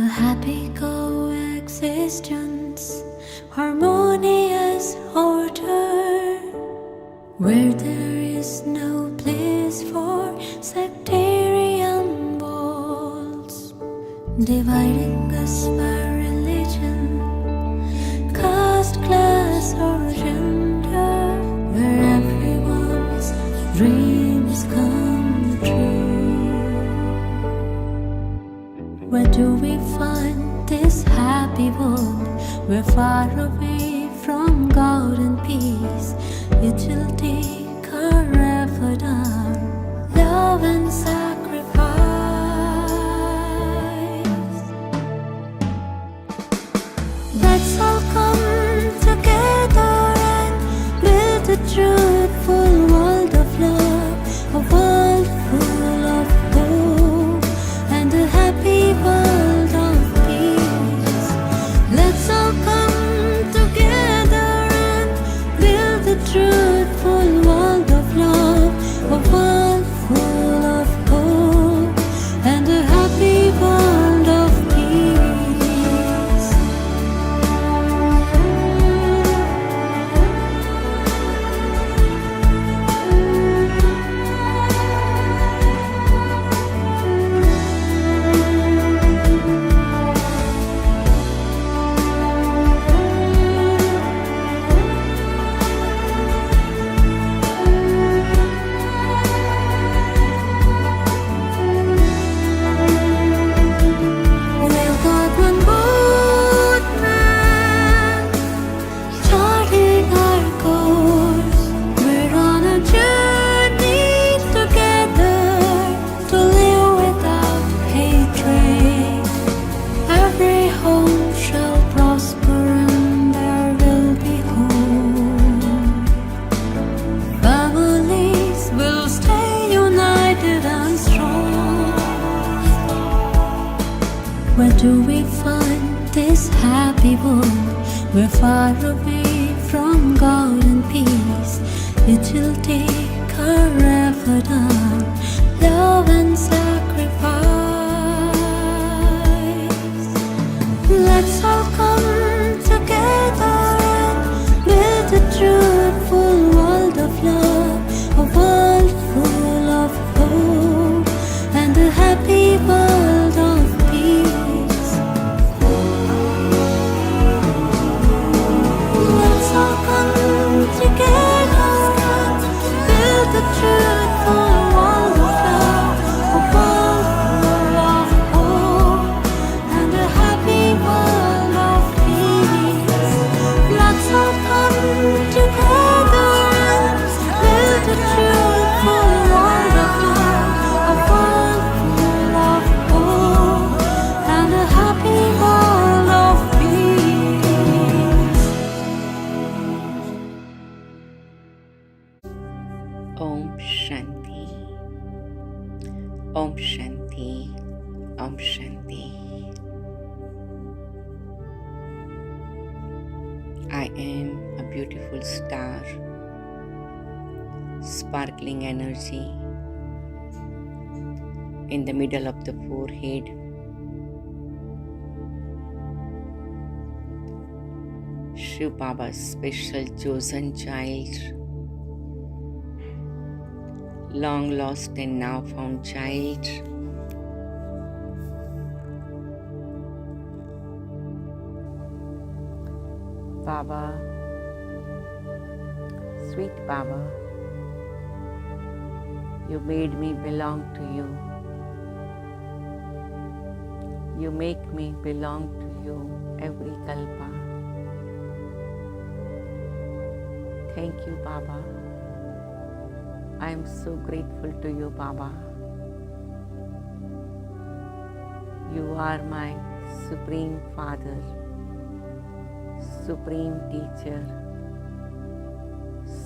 happy coexistence, harmonious order, where there is no place for sectarian walls, dividing us by religion, caste, class, or gender, where everyone's dreams come true. Where do we find this happy world? We're far away from God and peace. It will take our effort, our love and sacrifice. Let's all come together and build a truthful world of love, a world full of hope, and a happy world of peace. Let's all come together and build a truthful world of love, a world full of hope, and a happy world of peace. We've got one boatman charting our course. We're on a journey together to live without hatred. Every home shall prosper and there will be home. Families will stay united and strong. Where do we find this happy world? We're far away from God and peace. It will take our effort, our love and sacrifice. Let's all come together and build a truthful world of love, a world full of hope, and a happy world of peace. Let's all come together and build a truthful world of love, a world full of hope, and a happy world of peace. Let's all come together and build a truthful world of love, a world full of hope, and a happy world of peace. Om Shanti. Om Shanti. Om Shanti. I am a beautiful star, sparkling energy in the middle of the forehead. Shiv Baba's special chosen child, long lost and now found child. Baba, sweet Baba, you made me belong to you. You make me belong to you every kalpa. Thank you, Baba. I am so grateful to you, Baba. You are my Supreme Father, Supreme Teacher,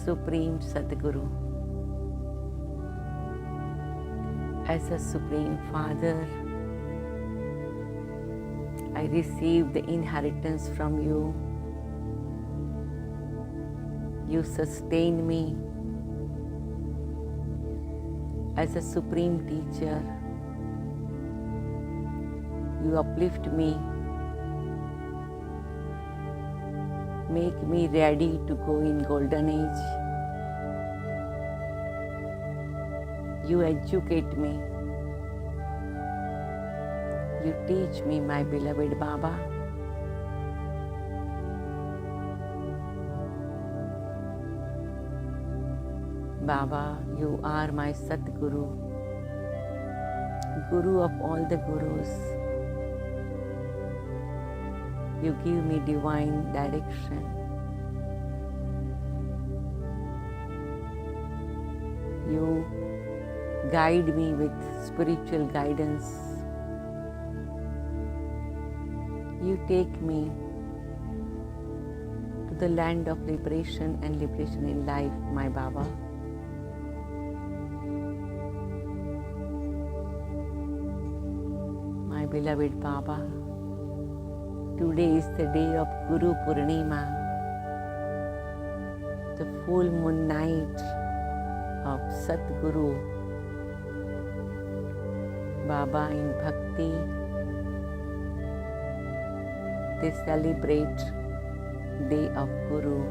Supreme Sadguru. As a Supreme Father, I receive the inheritance from you. You sustain me. As a Supreme Teacher, You uplift me, make me ready to go in golden age. You educate me. You teach me, my beloved Baba. Baba, you are my Satguru, Guru of all the Gurus. You give me divine direction. You guide me with spiritual guidance. You take me to the land of liberation and liberation in life, my Baba. My beloved Baba, today is the day of Guru Purnima, the full moon night of Satguru. Baba, in bhakti, they celebrate Day of Guru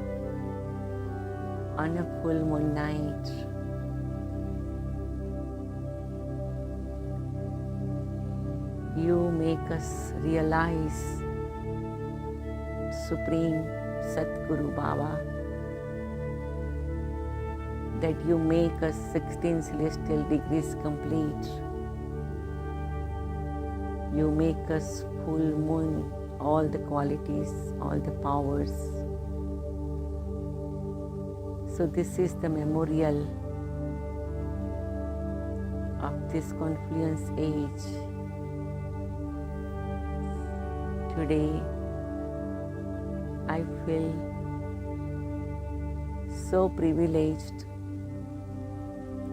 on a full moon night. You make us realize Supreme Satguru Baba, that you make us 16 celestial degrees complete. You make us full moon, all the qualities, all the powers. So this is the memorial of this confluence age. Today, I feel so privileged,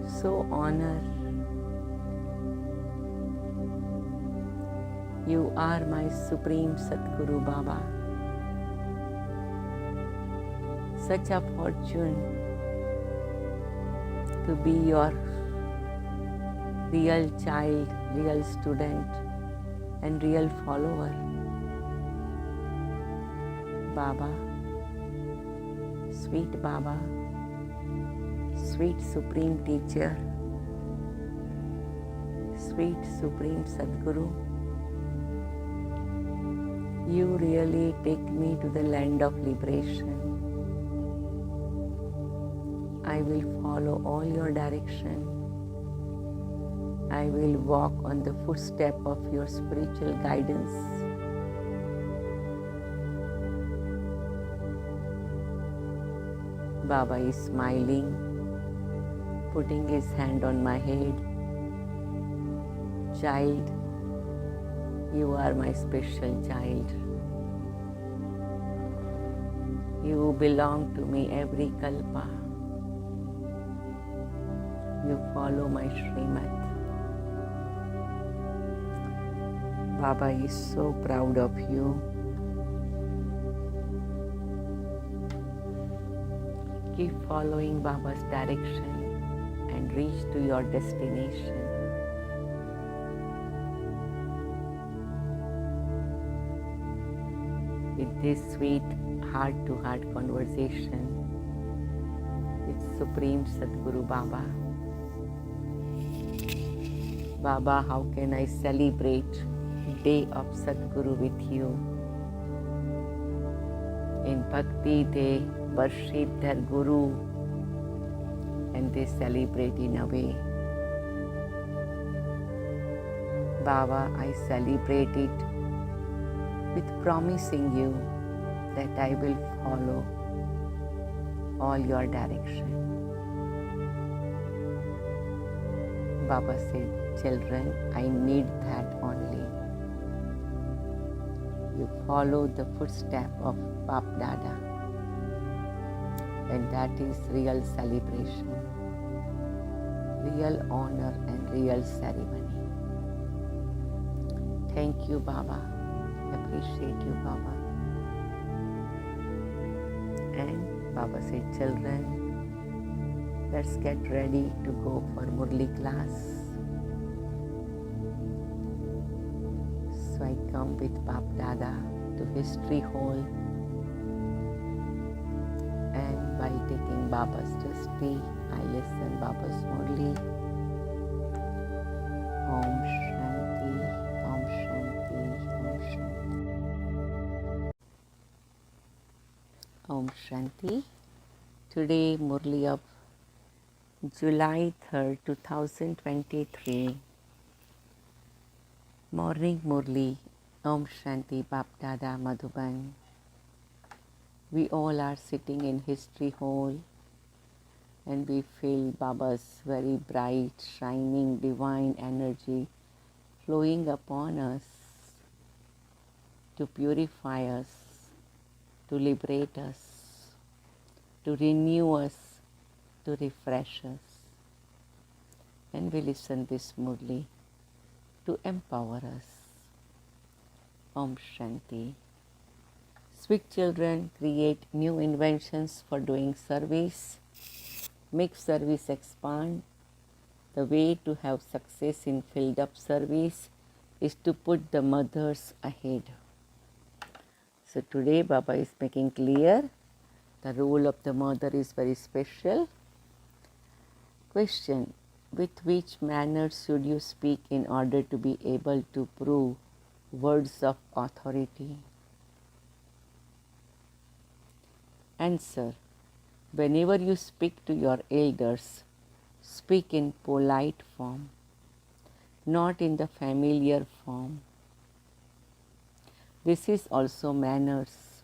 so honored. You are my Supreme Satguru Baba. Such a fortune to be your real child, real student, and real follower. Baba, sweet Baba, sweet Supreme Teacher, sweet Supreme Sadguru, you really take me to the land of liberation. I will follow all your direction. I will walk on the footstep of your spiritual guidance. Baba is smiling, putting his hand on my head. Child, you are my special child. You belong to me every kalpa. You follow my Srimad. Baba is so proud of you. Keep following Baba's direction and reach to your destination. With this sweet heart-to-heart conversation with Supreme Sadguru Baba. Baba, how can I celebrate Day of Sadguru with you? In Bhakti, they worship their Guru and they celebrate in a way. Baba, I celebrate it with promising you that I will follow all your direction. Baba said, children, I need that only. You follow the footstep of Bap Dada, and that is real celebration, real honor and real ceremony. Thank you, Baba. Appreciate you, Baba. And Baba said, children, let's get ready to go for Murli class. So I come with Bap Dada to History Hall, and by taking Baba's dusty, I listen Baba's Murli. Om Shanti, Om Shanti, Om Shanti. Om Shanti. Today Murli of July 3rd, 2023. Morning Murli. Om Shanti, Bap Dada, Madhuban. We all are sitting in History Hall and we feel Baba's very bright, shining, divine energy flowing upon us to purify us, to liberate us, to renew us, to refresh us. And we listen this Murli to empower us. Om Shanti. Sweet children create new inventions for doing service, make service expand. The way to have success in filled up service is to put the mothers ahead. So today Baba is making clear the role of the mother is very special. Question: with which manner should you speak in order to be able to prove words of authority? Answer: whenever you speak to your elders, speak in polite form, not in the familiar form. This is also manners.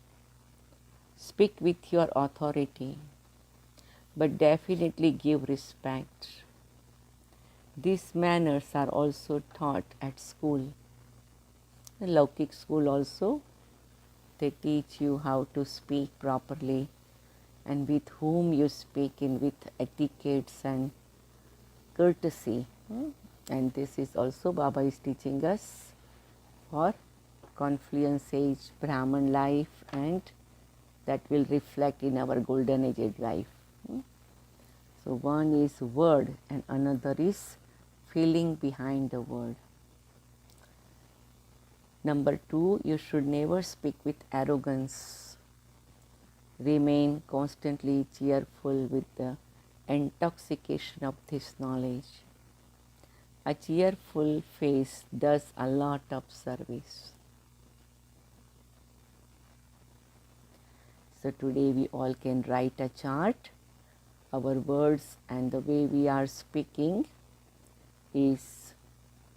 Speak with your authority, but definitely give respect. These manners are also taught at school. In Laukik school also, they teach you how to speak properly and with whom you speak in with etiquettes and courtesy. And this is also Baba is teaching us for Confluence Age Brahman life, and that will reflect in our Golden Age life. So one is word and another is feeling behind the word. Number 2, you should never speak with arrogance. Remain constantly cheerful with the intoxication of this knowledge. A cheerful face does a lot of service. So today we all can write a chart. Our words and the way we are speaking is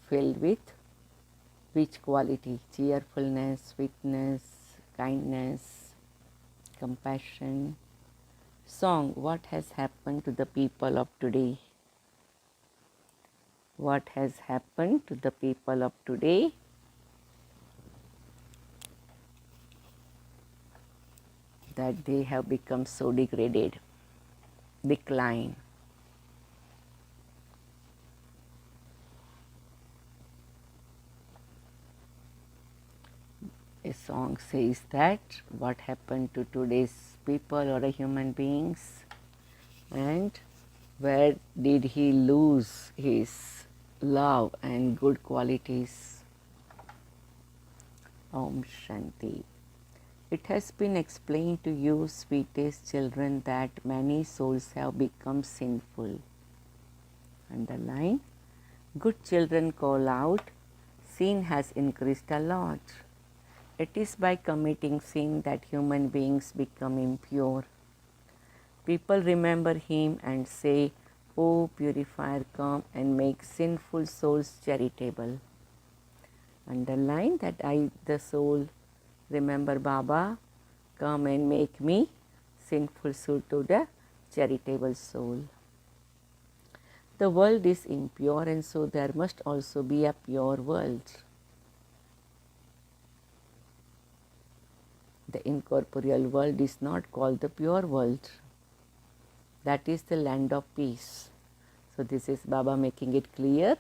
filled with which quality? Cheerfulness, sweetness, kindness, compassion. Song: what has happened to the people of today? What has happened to the people of today? That they have become so degraded. Decline. A song says that what happened to today's people or human beings, and where did he lose his love and good qualities? Om Shanti. It has been explained to you, sweetest children, that many souls have become sinful. Underline. Good children call out, sin has increased a lot. It is by committing sin that human beings become impure. People remember him and say, "O purifier, come and make sinful souls charitable." Underline that I, the soul, remember Baba, come and make me sinful soul to the charitable soul. The world is impure, and so there must also be a pure world. The incorporeal world is not called the pure world. That is the land of peace. So this is Baba making it clear.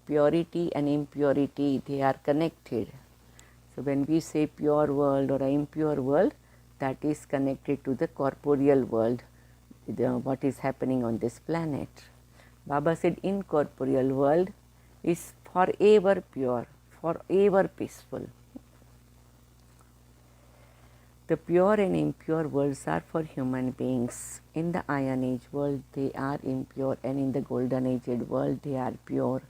Purity and impurity, they are connected. So when we say pure world or impure world, that is connected to the corporeal world, what is happening on this planet. Baba said incorporeal world is forever pure, forever peaceful. The pure and impure worlds are for human beings. In the Iron Age world, they are impure, and in the Golden Age world, they are pure.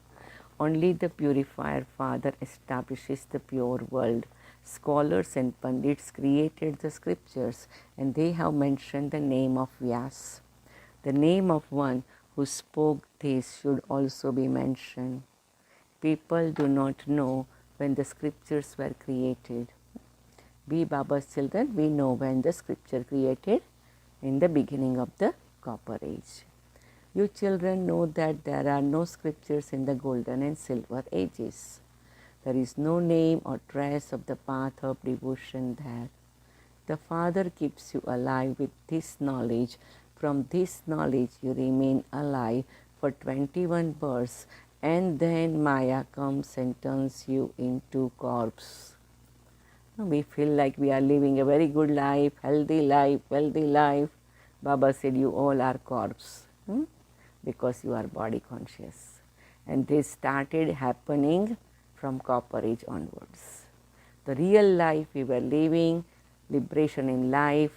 Only the purifier Father establishes the pure world. Scholars and Pandits created the scriptures, and they have mentioned the name of Vyas. The name of one who spoke this should also be mentioned. People do not know when the scriptures were created. We Baba's children, we know when the scripture created in the beginning of the Copper Age. You children know that there are no scriptures in the Golden and Silver Ages. There is no name or trace of the path of devotion there. The Father keeps you alive with this knowledge. From this knowledge you remain alive for 21 births, and then Maya comes and turns you into corpse. We feel like we are living a very good life, healthy life, wealthy life. Baba said you all are corpse because you are body conscious. And this started happening from Copper Age onwards. The real life we were living, liberation in life,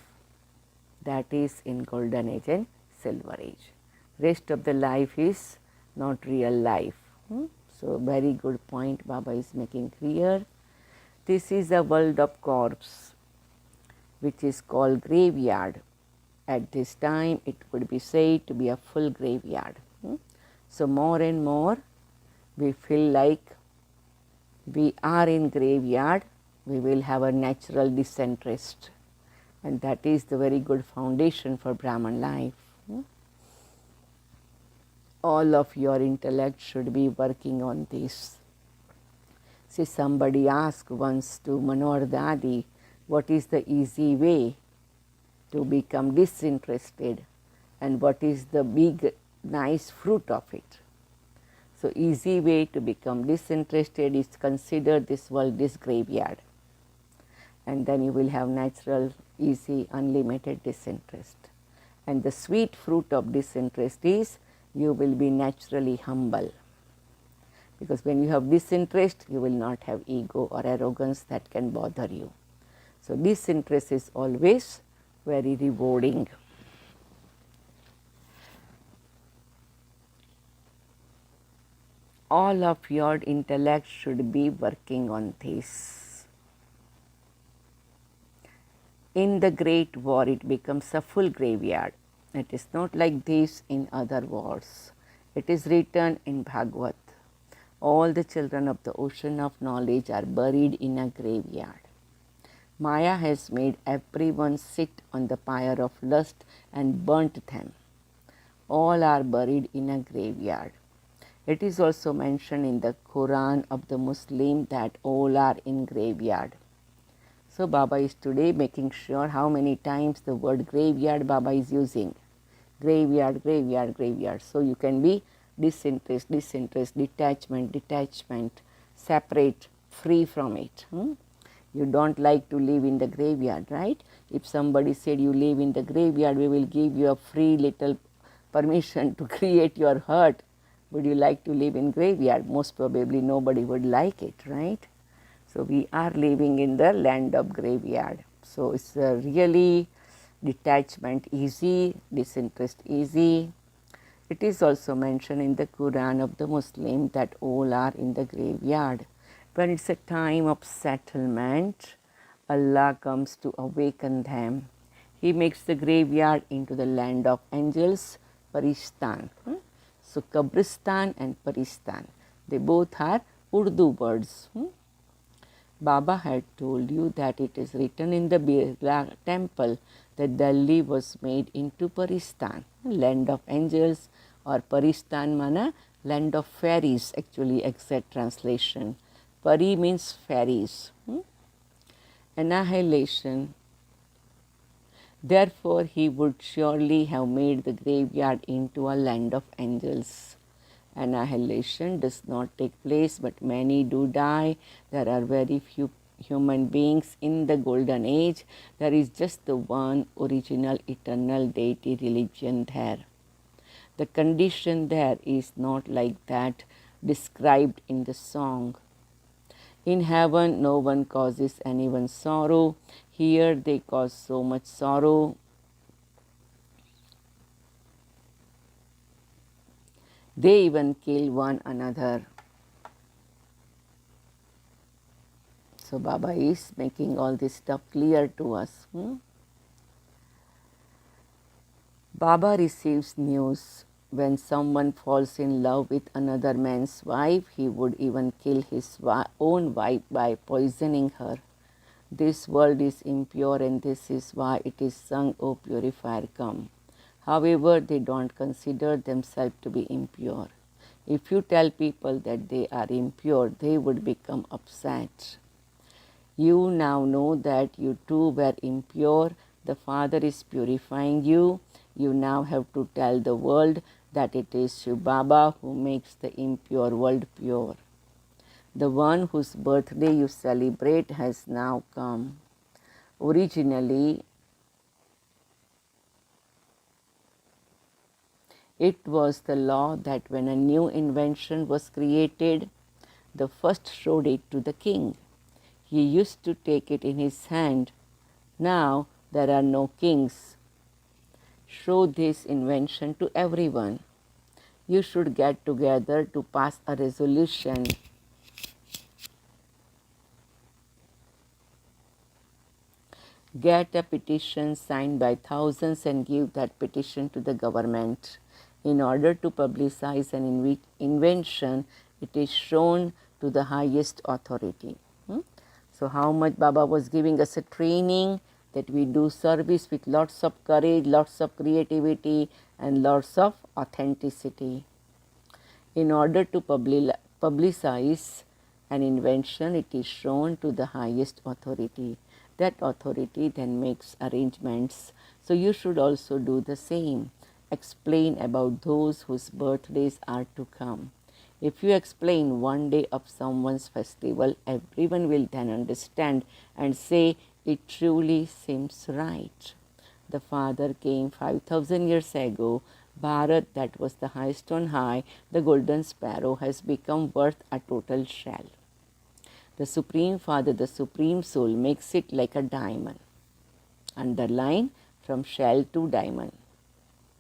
that is in Golden Age and Silver Age. Rest of the life is not real life. So very good point Baba is making clear. This is a world of corpse, which is called graveyard. At this time, it could be said to be a full graveyard. So more and more, we feel like we are in graveyard. We will have a natural disinterest, and that is the very good foundation for Brahman life. All of your intellect should be working on this. See, somebody asked once to Manohar Dadi, what is the easy way to become disinterested and what is the big nice fruit of it? So, easy way to become disinterested is consider this world is graveyard, and then you will have natural, easy, unlimited disinterest. And the sweet fruit of disinterest is you will be naturally humble. Because when you have disinterest, you will not have ego or arrogance that can bother you. So, disinterest is always very rewarding. All of your intellect should be working on this. In the great war, it becomes a full graveyard. It is not like this in other wars. It is written in Bhagavad. All the children of the ocean of knowledge are buried in a graveyard. Maya has made everyone sit on the pyre of lust and burnt them. All are buried in a graveyard. It is also mentioned in the Quran of the Muslim that all are in graveyard. So Baba is today making sure how many times the word graveyard Baba is using. Graveyard, graveyard, graveyard. So you can be disinterest, detachment, separate, free from it. You don't like to live in the graveyard, right? If somebody said you live in the graveyard, we will give you a free little permission to create your hut. Would you like to live in graveyard? Most probably nobody would like it, right? So we are living in the land of graveyard. So it's really detachment easy, disinterest easy. It is also mentioned in the Quran of the Muslim that all are in the graveyard. When it's a time of settlement, Allah comes to awaken them. He makes the graveyard into the land of angels, Paristan. So Kabristan and Paristan, they both are Urdu words. Baba had told you that it is written in the Birla temple that Delhi was made into Paristan, land of angels, or Paristan mana land of fairies, actually exact translation. Pari means fairies. Annihilation. Therefore, he would surely have made the graveyard into a land of angels. Annihilation does not take place, but many do die. There are very few human beings in the Golden Age. There is just the one original eternal deity religion there. The condition there is not like that described in the song. In heaven, no one causes anyone sorrow. Here, they cause so much sorrow. They even kill one another. So, Baba is making all this stuff clear to us. Baba receives news when someone falls in love with another man's wife, he would even kill his own wife by poisoning her. This world is impure, and this is why it is sung, O purifier, come. However, they don't consider themselves to be impure. If you tell people that they are impure, they would become upset. You now know that you too were impure. The Father is purifying you. You now have to tell the world that it is Shiv Baba who makes the impure world pure. The one whose birthday you celebrate has now come. Originally, it was the law that when a new invention was created, the first showed it to the king. He used to take it in his hand. Now there are no kings. Show this invention to everyone. You should get together to pass a resolution. Get a petition signed by thousands and give that petition to the government. In order to publicize an invention, it is shown to the highest authority. So how much Baba was giving us a training that we do service with lots of courage, lots of creativity and lots of authenticity. In order to publicize an invention, it is shown to the highest authority. That authority then makes arrangements. So you should also do the same. Explain about those whose birthdays are to come. If you explain one day of someone's festival, everyone will then understand and say, it truly seems right. The Father came 5,000 years ago. Bharat, that was the highest on high, the golden sparrow, has become worth a total shell. The Supreme Father, the Supreme Soul, makes it like a diamond. Underline, from shell to diamond.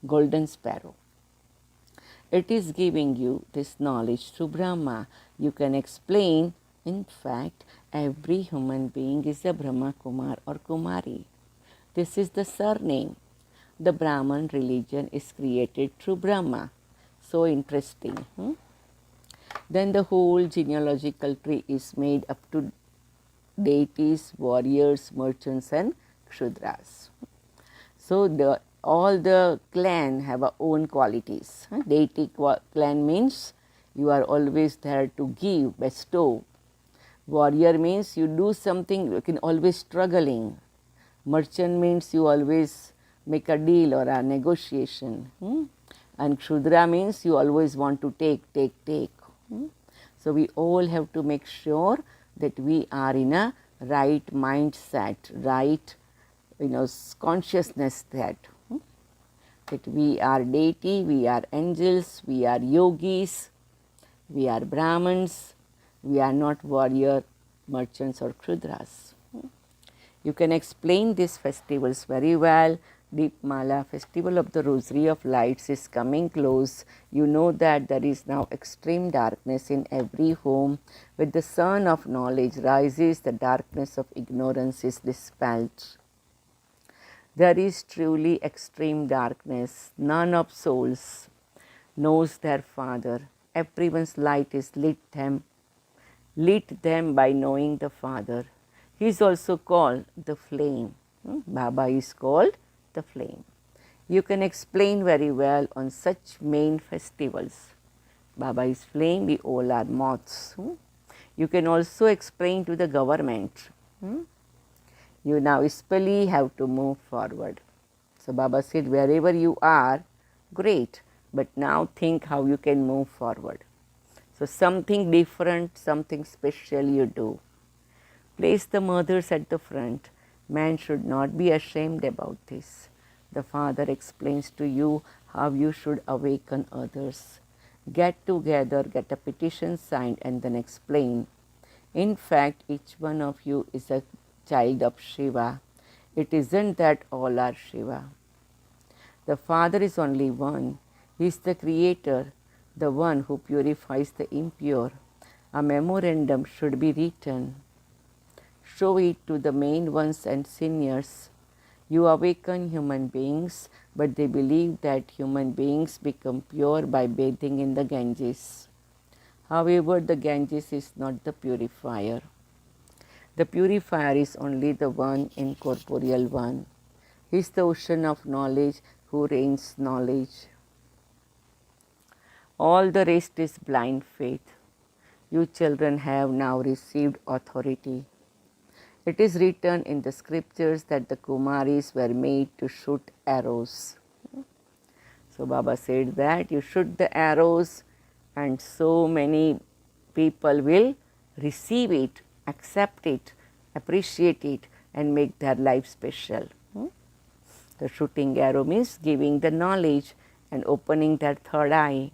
Golden sparrow. It is giving you this knowledge through Brahma. You can explain, in fact, every human being is a Brahma Kumar or Kumari. This is the surname. The Brahman religion is created through Brahma. So interesting. Then the whole genealogical tree is made up to deities, warriors, merchants and Kshudras. So all the clan have our own qualities. Deity clan means you are always there to give, bestow. Warrior means you do something, you can always struggling. Merchant means you always make a deal or a negotiation. And Kshudra means you always want to take. So we all have to make sure that we are in a right mindset, right consciousness that we are deity, we are angels, we are yogis, we are Brahmins, we are not warrior, merchants or Kshudras. You can explain these festivals very well. Deepmala, festival of the Rosary of Lights, is coming close. You know that there is now extreme darkness in every home. With the sun of knowledge rises, the darkness of ignorance is dispelled. There is truly extreme darkness. None of souls knows their Father. Everyone's light is lit them by knowing the Father. He is also called the flame. Baba is called the flame. You can explain very well on such main festivals. Baba is flame, we all are moths. You can also explain to the government. You now especially have to move forward. So Baba said, wherever you are, great, but now think how you can move forward. So something different, something special you do. Place the mothers at the front. Man should not be ashamed about this. The Father explains to you how you should awaken others. Get together, get a petition signed and then explain. In fact, each one of you is a child of Shiva. It isn't that all are Shiva. The Father is only one. He is the Creator, the one who purifies the impure. A memorandum should be written. Show it to the main ones and seniors. You awaken human beings, but they believe that human beings become pure by bathing in the Ganges. However, the Ganges is not the purifier. The purifier is only the one incorporeal one. He is the ocean of knowledge who rains knowledge. All the rest is blind faith. You children have now received authority. It is written in the scriptures that the Kumaris were made to shoot arrows. So Baba said that you shoot the arrows and so many people will receive it, accept it, appreciate it and make their life special. The shooting arrow means giving the knowledge and opening their third eye.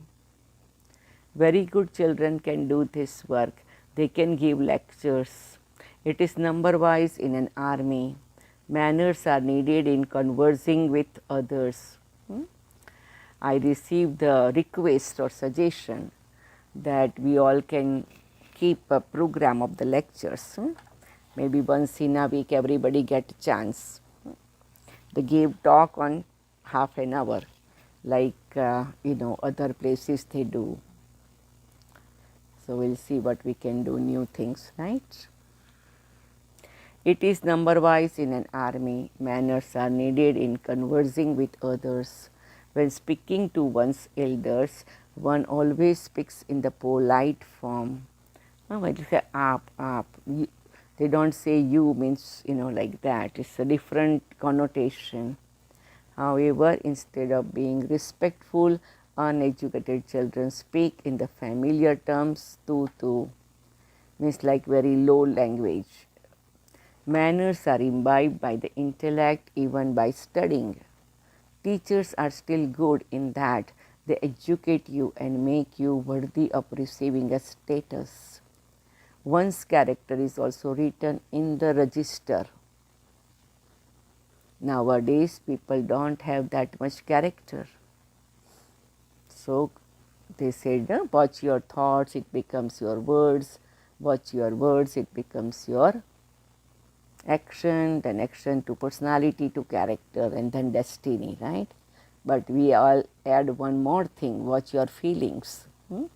Very good children can do this work. They can give lectures. It is number wise in an army. Manners are needed in conversing with others. I received the request or suggestion that we all can keep a program of the lectures. Maybe once in a week everybody get a chance. They give talk on half an hour like other places they do. So we'll see what we can do, new things, right? It is number wise in an army. Manners are needed in conversing with others. When speaking to one's elders, one always speaks in the polite form. When you say up, they don't say you means, like that. It's a different connotation. However, instead of being respectful, uneducated children speak in the familiar terms tu, means like very low language. Manners are imbibed by the intellect even by studying. Teachers are still good in that they educate you and make you worthy of receiving a status. One's character is also written in the register. Nowadays, people don't have that much character. So, they said, watch your thoughts, it becomes your words. Watch your words, it becomes your action, then action to personality to character and then destiny, right? But we all add one more thing, watch your feelings. So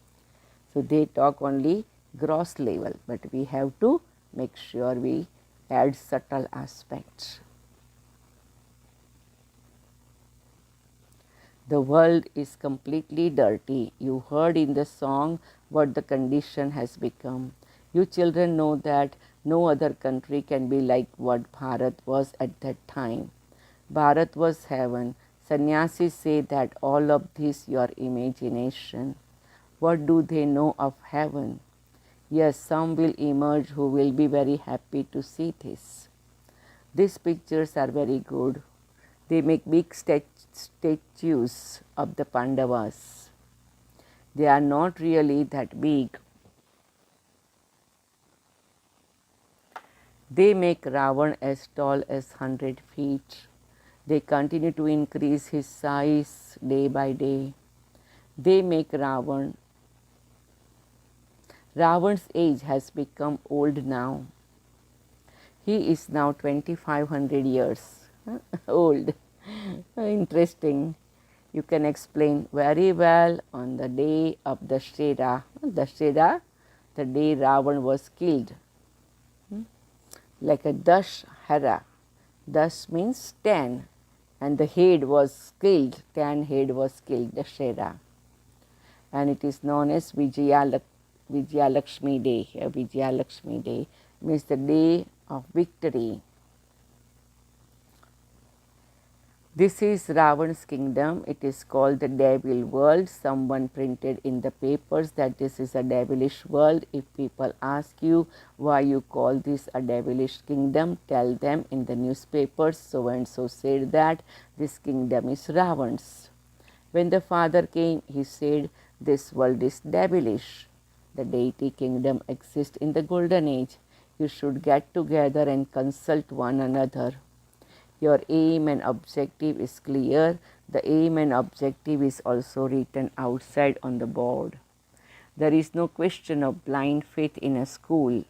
they talk only gross level, but we have to make sure we add subtle aspects. The world is completely dirty. You heard in the song what the condition has become. You children know that no other country can be like what Bharat was at that time. Bharat was heaven. Sannyasis say that all of this your imagination. What do they know of heaven? Yes, some will emerge who will be very happy to see this. These pictures are very good. They make big statues of the Pandavas. They are not really that big. They make Ravan as tall as 100 feet. They continue to increase his size day by day. They make Ravan. Ravan's age has become old now. He is now 2500 years old. Interesting. You can explain very well on the day of Dashera. Dashera, the day Ravan was killed. Like a Dashhara. Dash means 10 and the head was killed, 10 head was killed, Dashera. And it is known as Vijayalakshmi Day. Vijayalakshmi Day means the day of victory. This is Ravan's kingdom. It is called the devil world. Someone printed in the papers that this is a devilish world. If people ask you why you call this a devilish kingdom, tell them in the newspapers so and so said that this kingdom is Ravan's. When the father came, he said, this world is devilish. The deity kingdom exists in the golden age. You should get together and consult one another. Your aim and objective is clear. The aim and objective is also written outside on the board. There is no question of blind faith in a school.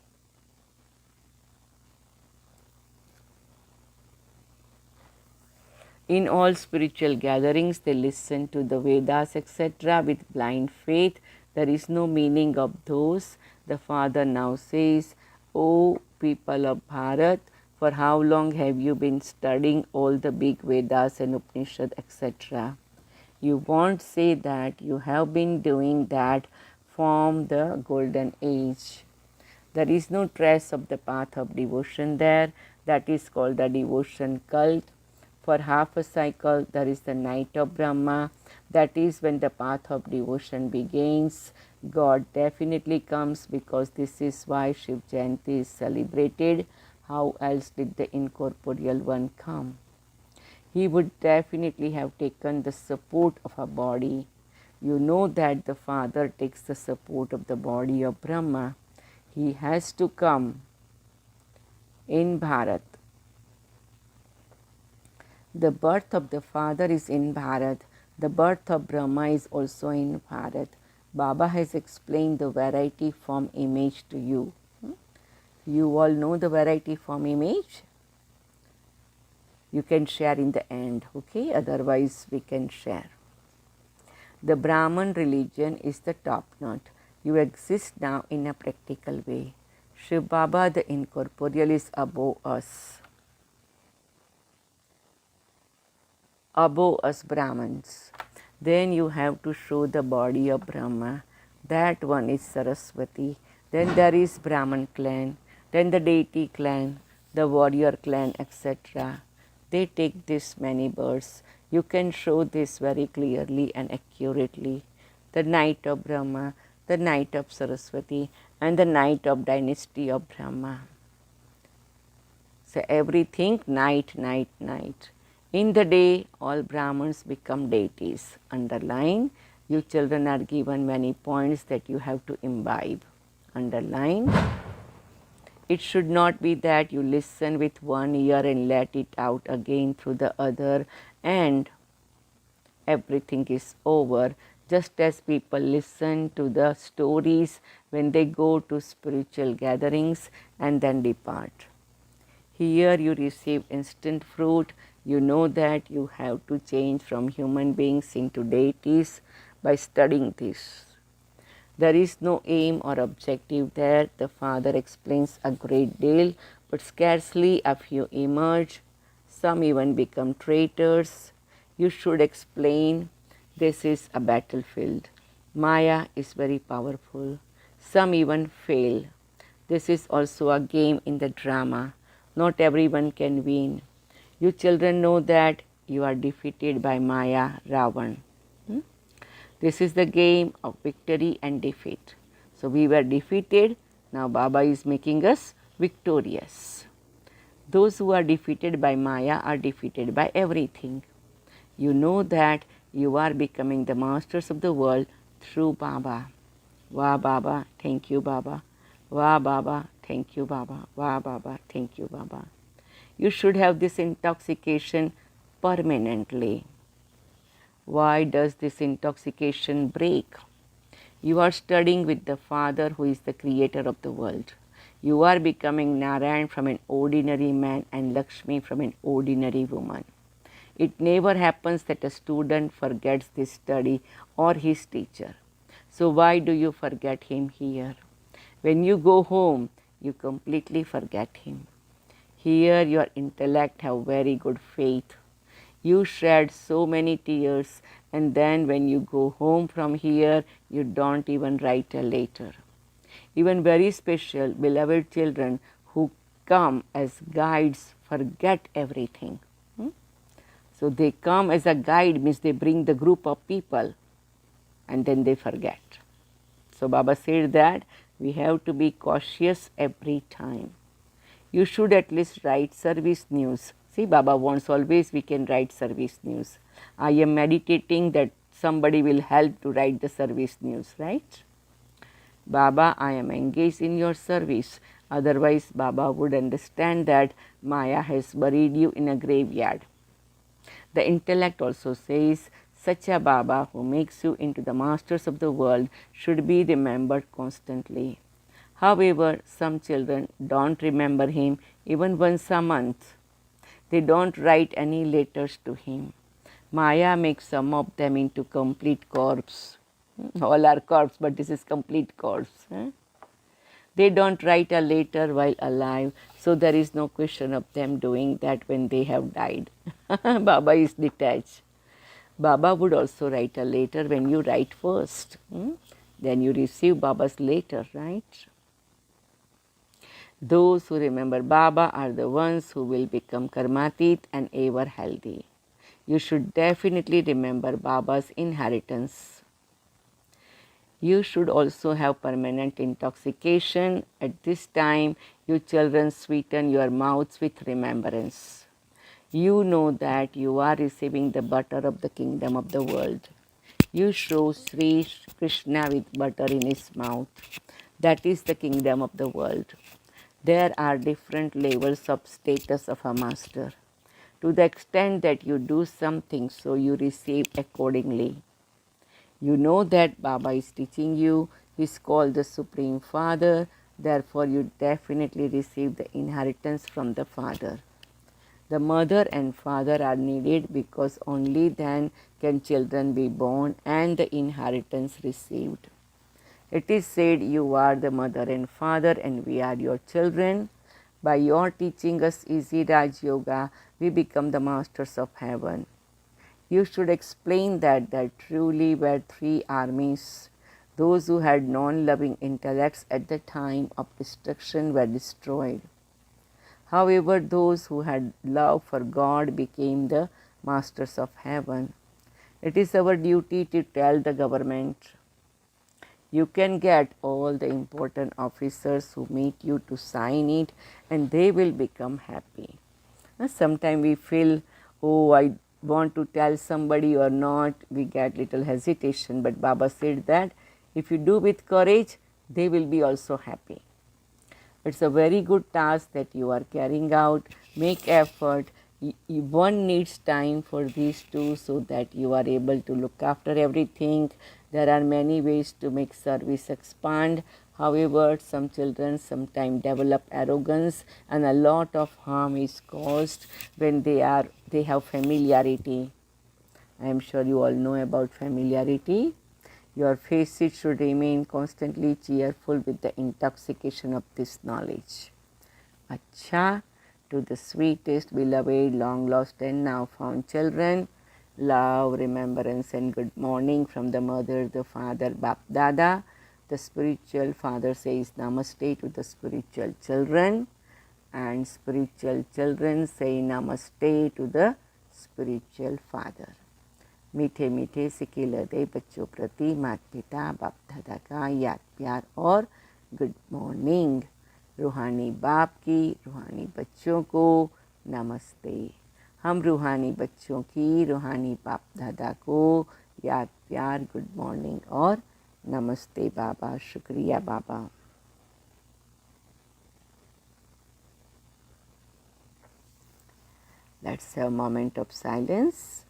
In all spiritual gatherings, they listen to the Vedas, etc., with blind faith. There is no meaning of those. The Father now says, O people of Bharat, for how long have you been studying all the big Vedas and Upanishads, etc.? You won't say that you have been doing that from the golden age. There is no trace of the path of devotion there. That is called the devotion cult. For half a cycle, there is the night of Brahma. That is when the path of devotion begins. God definitely comes because this is why Shiv Jayanti is celebrated. How else did the incorporeal one come? He would definitely have taken the support of a body. You know that the Father takes the support of the body of Brahma. He has to come in Bharat. The birth of the Father is in Bharat. The birth of Brahma is also in Bharat. Baba has explained the variety form image to you. You all know the variety form image? You can share in the end, okay? Otherwise, we can share. The Brahman religion is the top knot. You exist now in a practical way. Shiv Baba, the incorporeal, is above us. Above us Brahmins. Then you have to show the body of Brahma. That one is Saraswati. Then there is Brahman clan. Then the deity clan, the warrior clan, etc. They take this many births. You can show this very clearly and accurately. The night of Brahma, the night of Saraswati, and the night of dynasty of Brahma. So everything night, night, night. In the day, all Brahmins become deities. Underline, you children are given many points that you have to imbibe. Underline. It should not be that you listen with one ear and let it out again through the other and everything is over. Just as people listen to the stories when they go to spiritual gatherings and then depart. Here you receive instant fruit. You know that you have to change from human beings into deities by studying this. There is no aim or objective there. The Father explains a great deal, but scarcely a few emerge. Some even become traitors. You should explain this is a battlefield. Maya is very powerful. Some even fail. This is also a game in the drama. Not everyone can win. You children know that you are defeated by Maya, Ravan. This is the game of victory and defeat. So we were defeated. Now Baba is making us victorious. Those who are defeated by Maya are defeated by everything. You know that you are becoming the masters of the world through Baba. Wah Baba, thank you Baba. Wah Baba, thank you Baba. Wah Baba, thank you Baba. You should have this intoxication permanently. Why does this intoxication break? You are studying with the Father who is the creator of the world. You are becoming Narayan from an ordinary man and Lakshmi from an ordinary woman. It never happens that a student forgets this study or his teacher. So why do you forget him here? When you go home, you completely forget him. Here your intellect have very good faith. You shed so many tears and then when you go home from here, you don't even write a letter. Even very special, beloved children who come as guides forget everything. So they come as a guide means they bring the group of people and then they forget. So Baba said that we have to be cautious every time. You should at least write service news. See, Baba wants always we can write service news. I am meditating that somebody will help to write the service news, right? Baba, I am engaged in your service. Otherwise, Baba would understand that Maya has buried you in a graveyard. The intellect also says, such a Baba who makes you into the masters of the world should be remembered constantly. However, some children don't remember him even once a month. They don't write any letters to him. Maya makes some of them into complete corpse. All are corpse, but this is complete corpse. They don't write a letter while alive, so there is no question of them doing that when they have died. Baba is detached. Baba would also write a letter when you write first. Then you receive Baba's letter, right? Those who remember Baba are the ones who will become karmatit and ever healthy. You should definitely remember Baba's inheritance. You should also have permanent intoxication. At this time, you children sweeten your mouths with remembrance. You know that you are receiving the butter of the kingdom of the world. You show Sri Krishna with butter in his mouth. That is the kingdom of the world. There are different levels of status of a master. To the extent that you do something, so you receive accordingly. You know that Baba is teaching you, he is called the Supreme Father, therefore you definitely receive the inheritance from the Father. The mother and father are needed because only then can children be born and the inheritance received. It is said, you are the mother and father and we are your children. By your teaching us easy Raj Yoga, we become the masters of heaven. You should explain that there truly were three armies. Those who had non-loving intellects at the time of destruction were destroyed. However, those who had love for God became the masters of heaven. It is our duty to tell the government. You can get all the important officers who meet you to sign it and they will become happy. Sometimes we feel, oh, I want to tell somebody or not, we get little hesitation. But Baba said that if you do with courage, they will be also happy. It's a very good task that you are carrying out. Make effort. One needs time for these two so that you are able to look after everything. There are many ways to make service expand. However, some children sometimes develop arrogance and a lot of harm is caused when they have familiarity. I am sure you all know about familiarity. Your faces should remain constantly cheerful with the intoxication of this knowledge. Acha, to the sweetest, beloved, long lost and now found children, love, remembrance and good morning from the mother, the father, Bap Dada. The spiritual father says namaste to the spiritual children and spiritual children say namaste to the spiritual father. मीठे मीठे sickle हृदय बच्चों प्रति माता पिता बाप दादा का याद प्यार और गुड मॉर्निंग। रूहानी बाप की रूहानी बच्चों को नमस्ते। हम रूहानी बच्चों की रूहानी बाप दादा को याद प्यार गुड मॉर्निंग और नमस्ते बाबा। शुक्रिया बाबा। Let's have a moment of silence.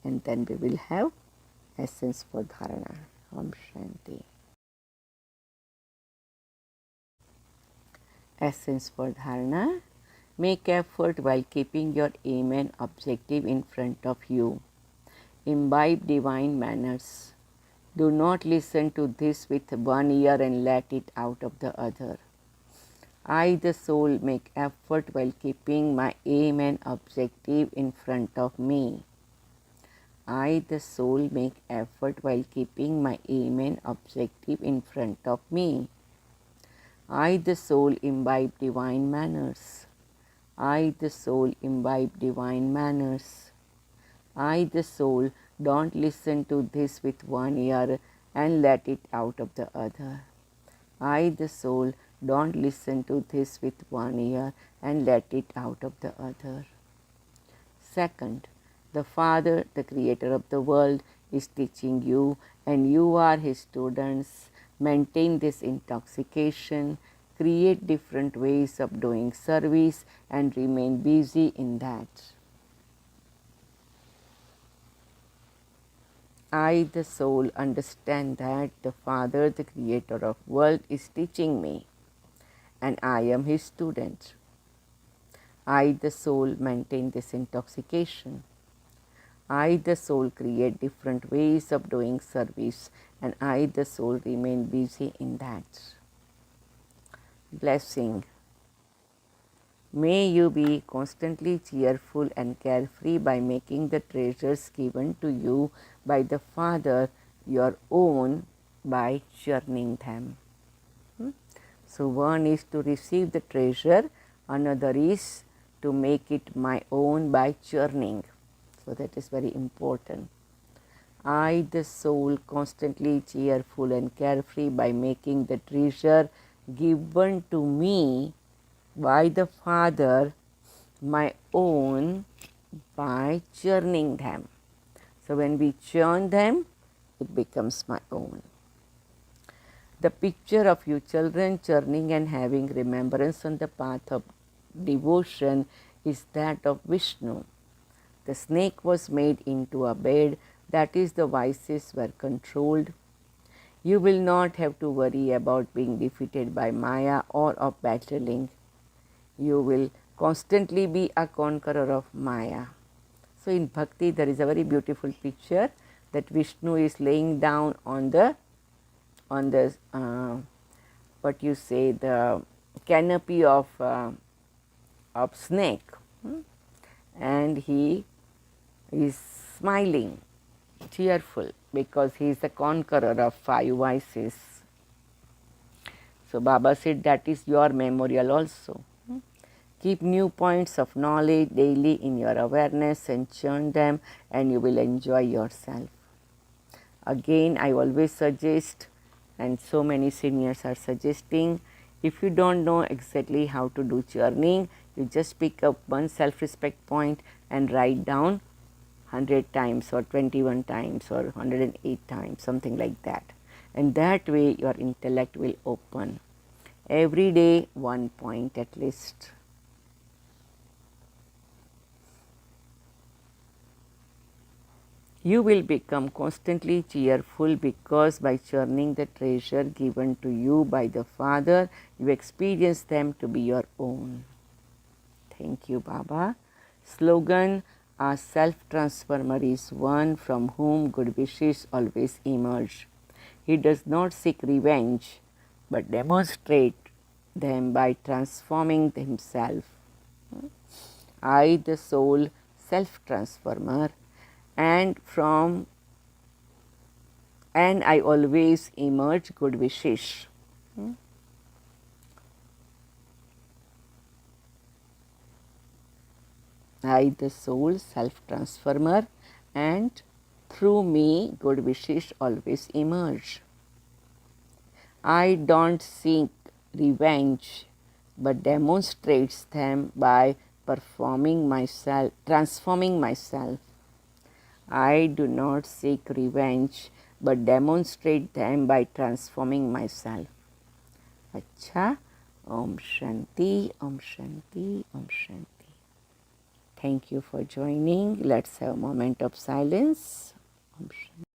And then we will have essence for dharana. Om Shanti. Essence for dharana. Make effort while keeping your aim and objective in front of you. Imbibe divine manners. Do not listen to this with one ear and let it out of the other. I, the soul, make effort while keeping my aim and objective in front of me. I, the soul, make effort while keeping my aim and objective in front of me. I, the soul, imbibe divine manners. I, the soul, imbibe divine manners. I, the soul, don't listen to this with one ear and let it out of the other. I, the soul, don't listen to this with one ear and let it out of the other. Second, the Father, the Creator of the world, is teaching you and you are His students. maintain this intoxication, create different ways of doing service, and remain busy in that. I, the soul, understand that the Father, the Creator of world, is teaching me, and I am His student. I, the soul, maintain this intoxication. I, the soul, create different ways of doing service, and I, the soul, remain busy in that. Blessing. May you be constantly cheerful and carefree by making the treasures given to you by the Father your own by churning them. So, one is to receive the treasure, another is to make it my own by churning. So, that is very important. I, the soul, constantly cheerful and carefree by making the treasure given to me by the Father my own by churning them. So, when we churn them, it becomes my own. The picture of you children churning and having remembrance on the path of devotion is that of Vishnu. The snake was made into a bed, that is, the vices were controlled. You will not have to worry about being defeated by Maya or of battling. You will constantly be a conqueror of Maya. So, in Bhakti, there is a very beautiful picture that Vishnu is laying down on the what you say, the canopy of snake, and he is smiling, cheerful, because he is the conqueror of 5 vices. So, Baba said that is your memorial also. Keep new points of knowledge daily in your awareness and churn them, and you will enjoy yourself. Again, I always suggest, and so many seniors are suggesting, if you don't know exactly how to do churning, you just pick up one self-respect point and write down 100 times or 21 times or 108 times, something like that. And that way your intellect will open. Every day 1 point at least. You will become constantly cheerful because by churning the treasure given to you by the Father, you experience them to be your own. Thank you, Baba. Slogan: our self-transformer is one from whom good wishes always emerge. He does not seek revenge, but demonstrate them by transforming himself. I, the soul, self-transformer, and I always emerge good wishes. I, the soul, self-transformer, and through me good wishes always emerge. I don't seek revenge, but demonstrates them by transforming myself. I do not seek revenge, but demonstrate them by transforming myself. Acha, Om Shanti, Om Shanti, Om Shanti. Thank you for joining. Let's have a moment of silence. Om Shanti.